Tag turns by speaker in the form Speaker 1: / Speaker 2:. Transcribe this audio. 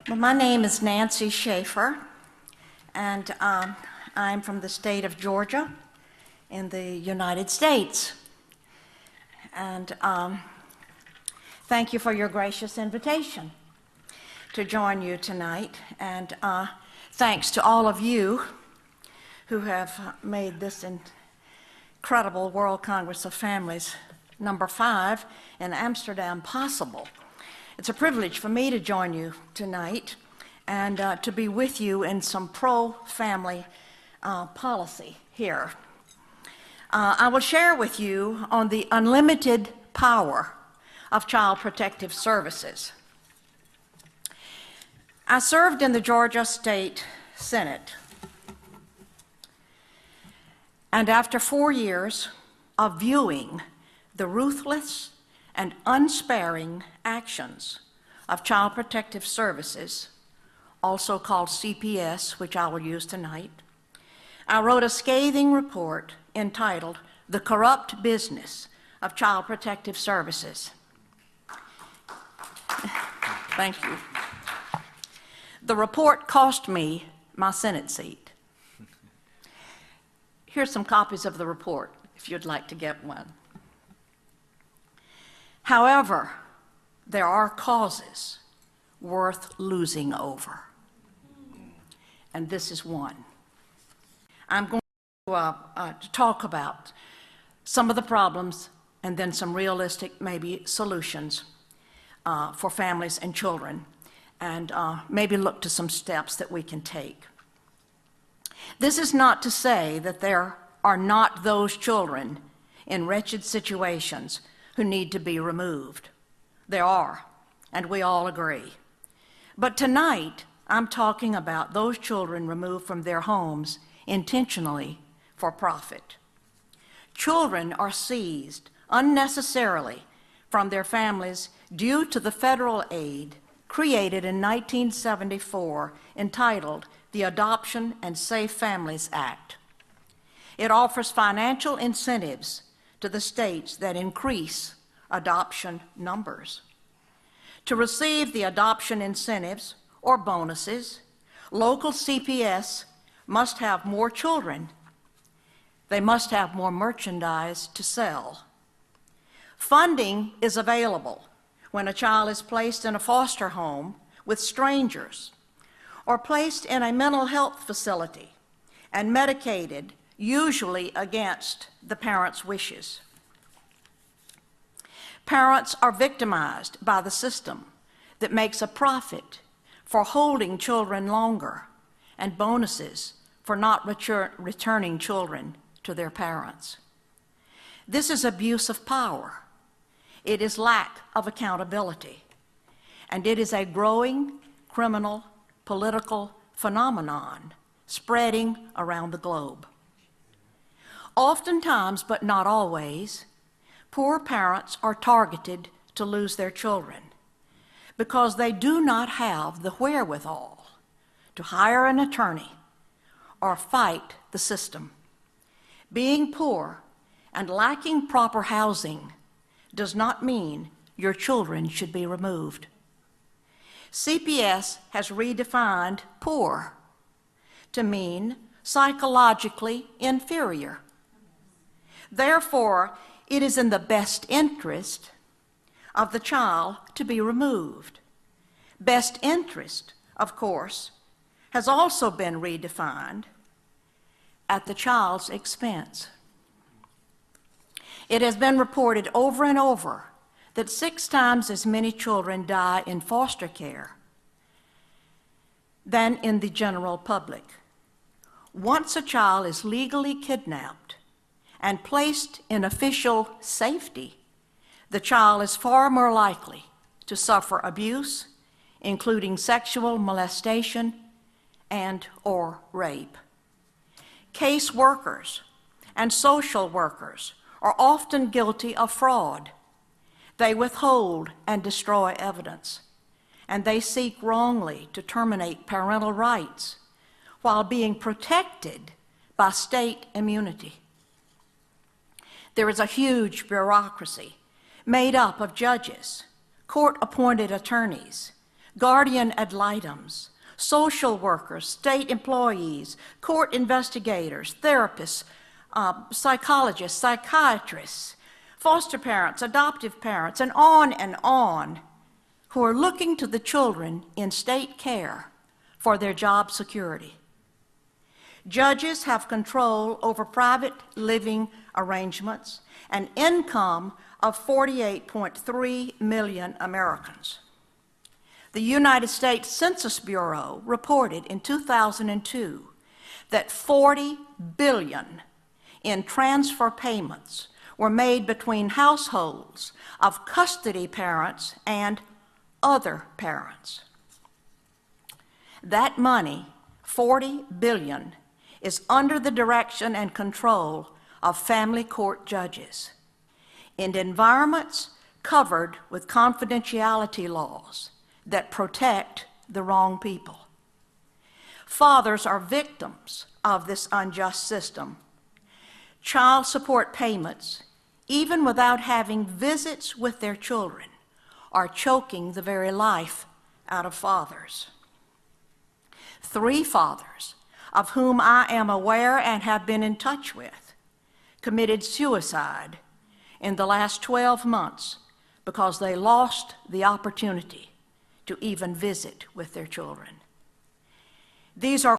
Speaker 1: Well, my name is Nancy Schaefer, and I'm from the state of Georgia in the United States. And thank you for your gracious invitation to join you tonight. And thanks to all of you who have made this incredible World Congress of Families #5 in Amsterdam possible. It's a privilege for me to join you tonight and to be with you in some pro-family policy here. I will share with you on the unlimited power of Child Protective Services. I served in the Georgia State Senate, and after 4 years of viewing the ruthless and unsparing actions of Child Protective Services, also called CPS, which I will use tonight, I wrote a scathing report entitled "The Corrupt Business of Child Protective Services." Thank you. The report cost me my Senate seat. Here's some copies of the report, if you'd like to get one. However, there are causes worth losing over, and this is one. I'm going to talk about some of the problems and then some realistic, maybe, solutions for families and children, and maybe look to some steps that we can take. This is not to say that there are not those children in wretched situations who need to be removed. There are, and we all agree. But tonight, I'm talking about those children removed from their homes intentionally for profit. Children are seized unnecessarily from their families due to the federal aid created in 1974 entitled the Adoption and Safe Families Act. It offers financial incentives to the states that increase adoption numbers. To receive the adoption incentives or bonuses, local CPS must have more children. They must have more merchandise to sell. Funding is available when a child is placed in a foster home with strangers or placed in a mental health facility and medicated, usually against the parents' wishes. Parents are victimized by the system that makes a profit for holding children longer and bonuses for not returning children to their parents. This is abuse of power. It is lack of accountability, and it is a growing criminal political phenomenon spreading around the globe. Oftentimes, but not always, poor parents are targeted to lose their children because they do not have the wherewithal to hire an attorney or fight the system. Being poor and lacking proper housing does not mean your children should be removed. CPS has redefined poor to mean psychologically inferior. Therefore, it is in the best interest of the child to be removed. Best interest, of course, has also been redefined at the child's expense. It has been reported over and over that 6 times as many children die in foster care than in the general public. Once a child is legally kidnapped and placed in official safety, the child is far more likely to suffer abuse, including sexual molestation and/or rape. Case workers and social workers are often guilty of fraud. They withhold and destroy evidence, and they seek wrongly to terminate parental rights while being protected by state immunity. There is a huge bureaucracy made up of judges, court-appointed attorneys, guardian ad litems, social workers, state employees, court investigators, therapists, psychologists, psychiatrists, foster parents, adoptive parents, and on, who are looking to the children in state care for their job security. Judges have control over private living arrangements and income of 48.3 million Americans. The United States Census Bureau reported in 2002 that 40 billion in transfer payments were made between households of custody parents and other parents. That money, 40 billion, is under the direction and control of family court judges in environments covered with confidentiality laws that protect the wrong people. Fathers are victims of this unjust system. Child support payments, even without having visits with their children, are choking the very life out of fathers. 3 fathers, of whom I am aware and have been in touch with, committed suicide in the last 12 months because they lost the opportunity to even visit with their children. These are